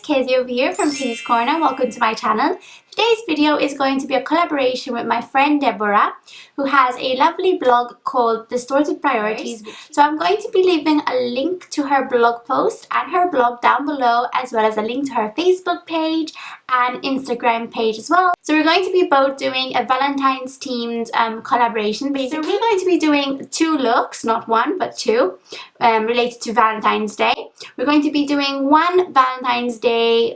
Casey over here from Katie's Corner. Welcome to my channel. Today's video is going to be a collaboration with my friend Deborah, who has a lovely blog called Distorted Priorities. So I'm going to be leaving a link to her blog post and her blog down below, as well as a link to her Facebook page and Instagram page as well. So we're going to be both doing a Valentine's themed collaboration. Basically, so we're going to be doing two looks, not one but two, related to Valentine's Day. We're going to be doing one Valentine's Day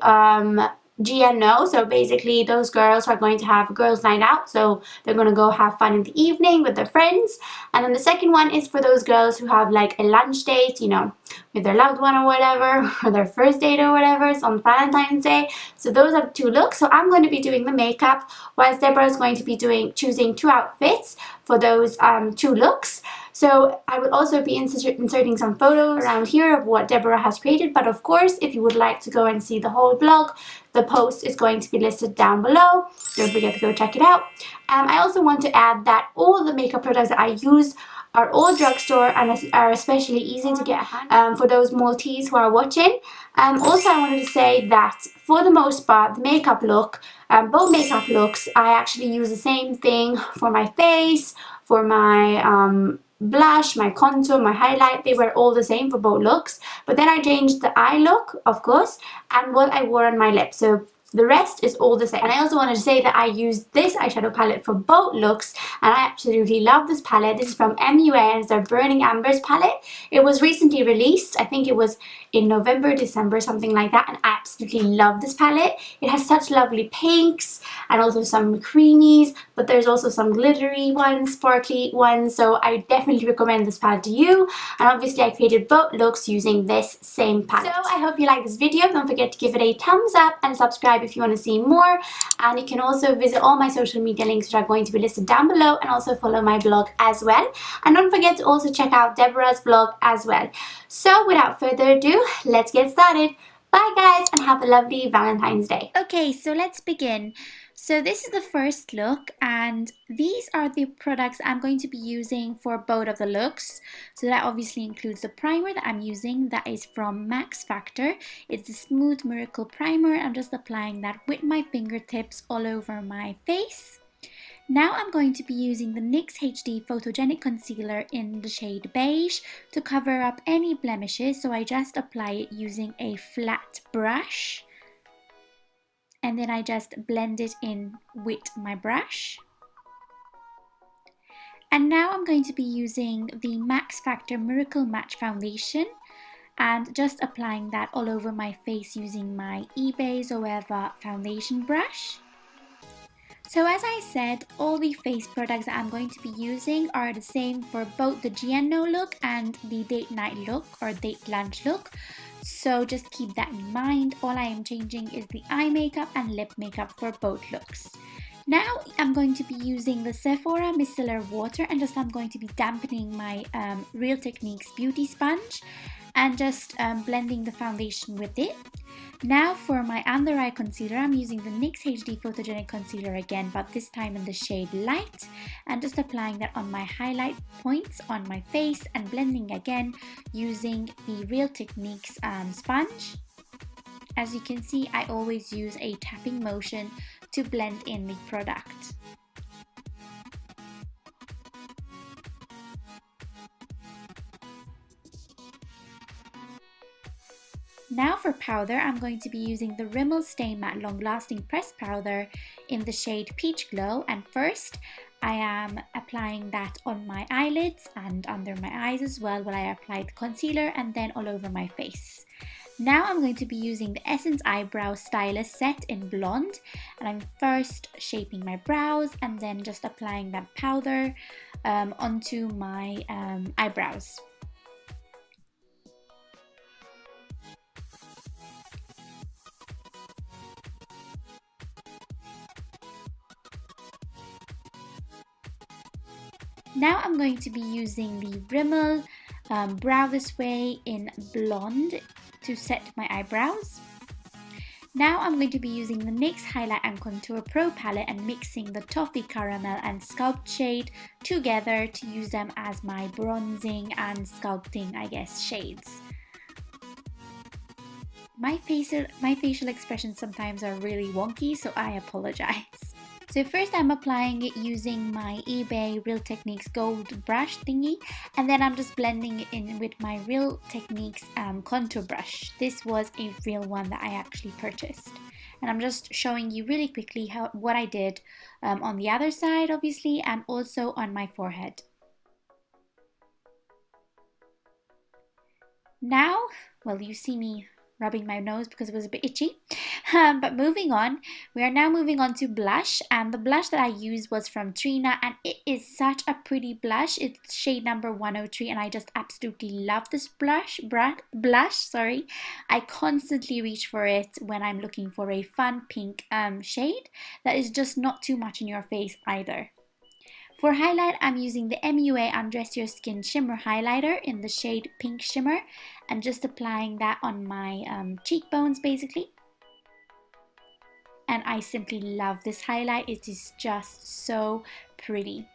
GNO, so basically those girls are going to have a girls' night out, so they're going to go have fun in the evening with their friends. And then the second one is for those girls who have like a lunch date, you know, with their loved one or whatever, or their first date or whatever. It's on Valentine's Day. So those are the two looks. So I'm going to be doing the makeup, whilst Deborah is going to be choosing two outfits for those two looks. So I will also be inserting some photos around here of what Deborah has created. But of course, if you would like to go and see the whole blog, the post is going to be listed down below. Don't forget to go check it out. I also want to add that all the makeup products that I use are all drugstore and are especially easy to get for those Maltese who are watching. Also, I wanted to say that for the most part, the makeup look, both makeup looks, I actually use the same thing for my face, for my blush, my contour, my highlight. They were all the same for both looks, but then I changed the eye look, of course, and what I wore on my lips. So the rest is all the same. And I also wanted to say that I used this eyeshadow palette for both looks, and I absolutely love this palette. This is from MUA and it's their Burning Ambers palette. It was recently released. I think it was in November, December, something like that, and I absolutely love this palette. It has such lovely pinks and also some creamies, but there's also some glittery ones, sparkly ones, so I definitely recommend this palette to you. And obviously I created both looks using this same palette. So I hope you like this video. Don't forget to give it a thumbs up and subscribe if you want to see more. And you can also visit all my social media links, which are going to be listed down below, and also follow my blog as well. And don't forget to also check out Deborah's blog as well. So without further ado, let's get started. Bye guys, and have a lovely Valentine's Day. Okay, so let's begin. So this is the first look, and these are the products I'm going to be using for both of the looks. So that obviously includes the primer that I'm using, that is from Max Factor. It's the Smooth Miracle Primer. I'm just applying that with my fingertips all over my face. Now I'm going to be using the NYX HD Photogenic Concealer in the shade Beige to cover up any blemishes. So I just apply it using a flat brush, and then I just blend it in with my brush. And now I'm going to be using the Max Factor Miracle Match Foundation and just applying that all over my face using my eBay Zoeva foundation brush. So as I said, all the face products that I'm going to be using are the same for both the GNO look and the date night look or date lunch look. So just keep that in mind. All I am changing is the eye makeup and lip makeup for both looks. Now I'm going to be using the Sephora Micellar Water, and I'm going to be dampening my Real Techniques Beauty Sponge and just blending the foundation with it. Now for my under eye concealer, I'm using the NYX HD Photogenic Concealer again, but this time in the shade Light, and just applying that on my highlight points on my face and blending again using the Real Techniques sponge. As you can see, I always use a tapping motion to blend in the product. Now for powder, I'm going to be using the Rimmel Stay Matte Long Lasting Pressed Powder in the shade Peach Glow, and first I am applying that on my eyelids and under my eyes as well while I apply the concealer, and then all over my face. Now I'm going to be using the Essence Eyebrow Stylus Set in Blonde, and I'm first shaping my brows and then just applying that powder onto my eyebrows. Now I'm going to be using the Rimmel Brow This Way in Blonde to set my eyebrows. Now I'm going to be using the NYX Highlight and Contour Pro palette and mixing the Toffee Caramel and Sculpt shade together to use them as my bronzing and sculpting, I guess, shades. My facial expressions sometimes are really wonky, so I apologize. So first I'm applying it using my eBay Real Techniques gold brush thingy, and then I'm just blending it in with my Real Techniques contour brush. This was a real one that I actually purchased. And I'm just showing you really quickly what I did on the other side, obviously, and also on my forehead. Now, well, you see me rubbing my nose because it was a bit itchy. But moving on, we are now moving on to blush, and the blush that I used was from Trina, and it is such a pretty blush. It's shade number 103, and I just absolutely love this blush. Sorry, I constantly reach for it when I'm looking for a fun pink shade that is just not too much in your face either. For highlight, I'm using the MUA Undress Your Skin Shimmer Highlighter in the shade Pink Shimmer, and just applying that on my cheekbones basically. And I simply love this highlight. It is just so pretty.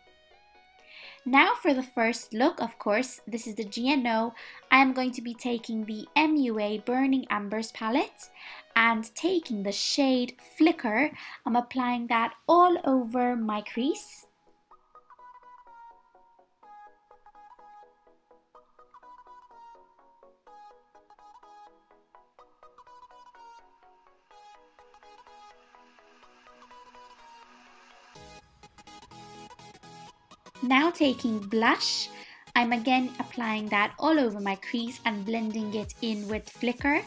Now for the first look, of course, this is the GNO. I am going to be taking the MUA Burning Ambers palette and taking the shade Flicker. I'm applying that all over my crease. Now taking blush, I'm again applying that all over my crease and blending it in with Flicker.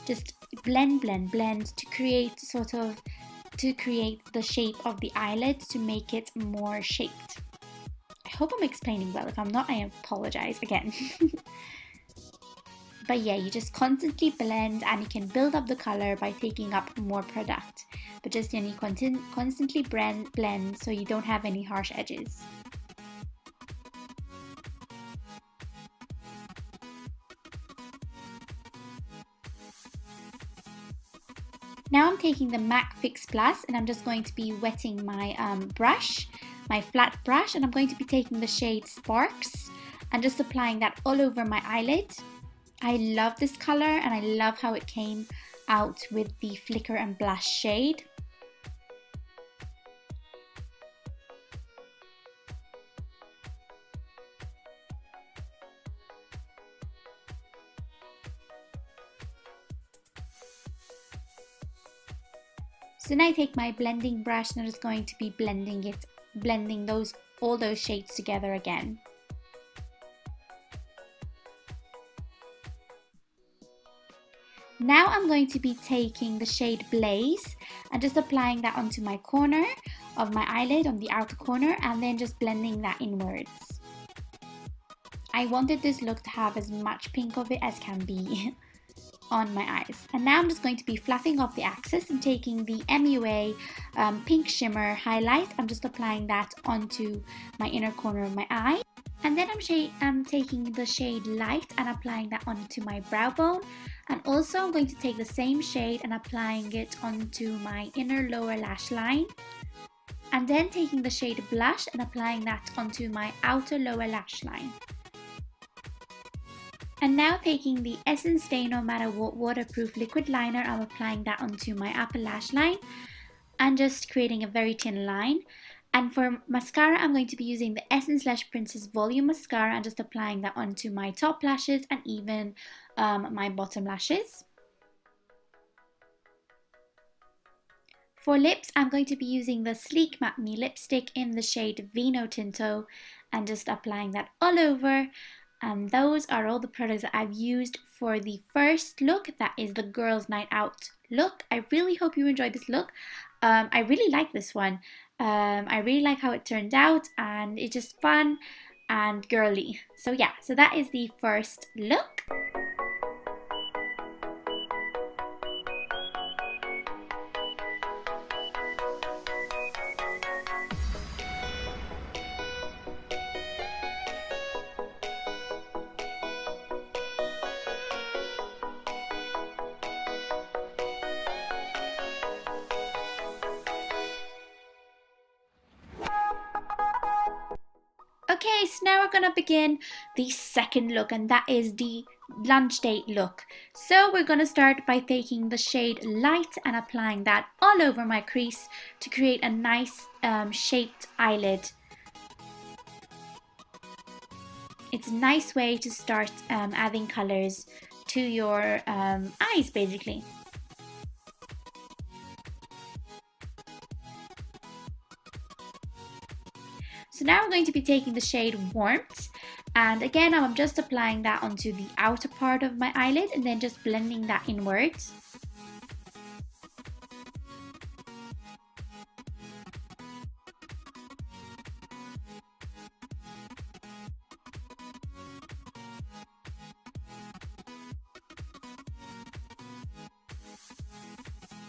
Just blend, blend, blend to create the shape of the eyelid, to make it more shaped. I hope I'm explaining well. If I'm not, I apologize again. But yeah, you just constantly blend, and you can build up the color by taking up more product. But just you constantly blend so you don't have any harsh edges. Now I'm taking the MAC Fix Plus, and I'm just going to be wetting my brush, my flat brush, and I'm going to be taking the shade Sparks and just applying that all over my eyelid. I love this color, and I love how it came out with the Flicker and Blush shade. So then I take my blending brush, and I'm just going to be blending all those shades together again. Now I'm going to be taking the shade Blaze and just applying that onto my corner of my eyelid, on the outer corner, and then just blending that inwards. I wanted this look to have as much pink of it as can be on my eyes. And now I'm just going to be fluffing off the excess and taking the MUA Pink Shimmer Highlight. I'm just applying that onto my inner corner of my eye. And then I'm taking the shade Light and applying that onto my brow bone. And also I'm going to take the same shade and applying it onto my inner lower lash line. And then taking the shade Blush and applying that onto my outer lower lash line. And now taking the Essence Stay No Matter What waterproof liquid liner, I'm applying that onto my upper lash line and just creating a very thin line. And for mascara, I'm going to be using the Essence Lash Princess Volume Mascara and just applying that onto my top lashes and even my bottom lashes. For lips, I'm going to be using the Sleek Matte Me lipstick in the shade Vino Tinto and just applying that all over. And those are all the products that I've used for the first look. That is the Girls Night Out look. I really hope you enjoyed this look. I really like this one. I really like how it turned out, and it's just fun and girly. So yeah, so that is the first look. Okay, so now we're gonna begin the second look, and that is the lunch date look. So we're going to start by taking the shade Light and applying that all over my crease to create a nice shaped eyelid. It's a nice way to start adding colors to your eyes basically. So now I'm going to be taking the shade Warmth, and again I'm just applying that onto the outer part of my eyelid and then just blending that inwards.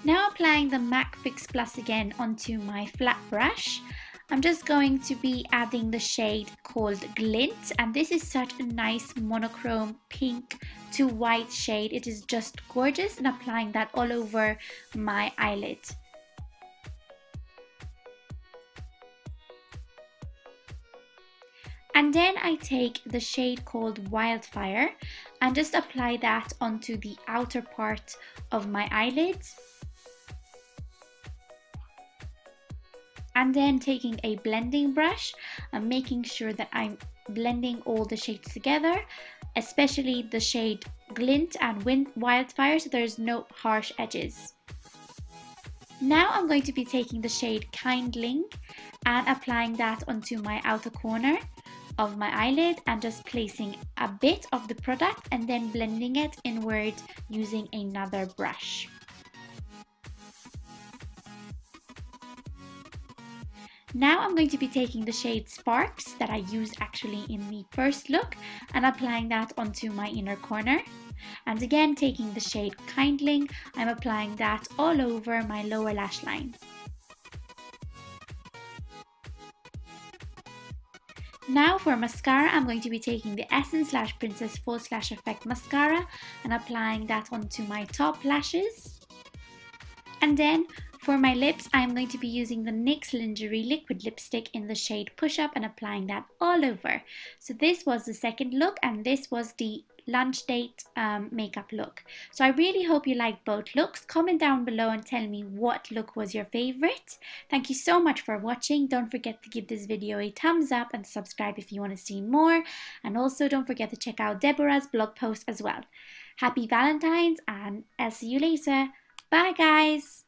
Now applying the MAC Fix Plus again onto my flat brush. I'm just going to be adding the shade called Glint, and this is such a nice monochrome pink to white shade. It is just gorgeous, and applying that all over my eyelid. And then I take the shade called Wildfire and just apply that onto the outer part of my eyelids. And then taking a blending brush and making sure that I'm blending all the shades together, especially the shade Glint and Wildfire, so there's no harsh edges. Now I'm going to be taking the shade Kindling and applying that onto my outer corner of my eyelid and just placing a bit of the product and then blending it inward using another brush. Now I'm going to be taking the shade Sparks that I used actually in the first look and applying that onto my inner corner. And again, taking the shade Kindling, I'm applying that all over my lower lash line. Now for mascara, I'm going to be taking the Essence Princess Full Effect Mascara and applying that onto my top lashes. And then for my lips, I'm going to be using the NYX Lingerie Liquid Lipstick in the shade Push Up and applying that all over. So this was the second look and this was the lunch date makeup look. So I really hope you liked both looks. Comment down below and tell me what look was your favorite. Thank you so much for watching. Don't forget to give this video a thumbs up and subscribe if you want to see more. And also don't forget to check out Deborah's blog post as well. Happy Valentine's and I'll see you later. Bye guys!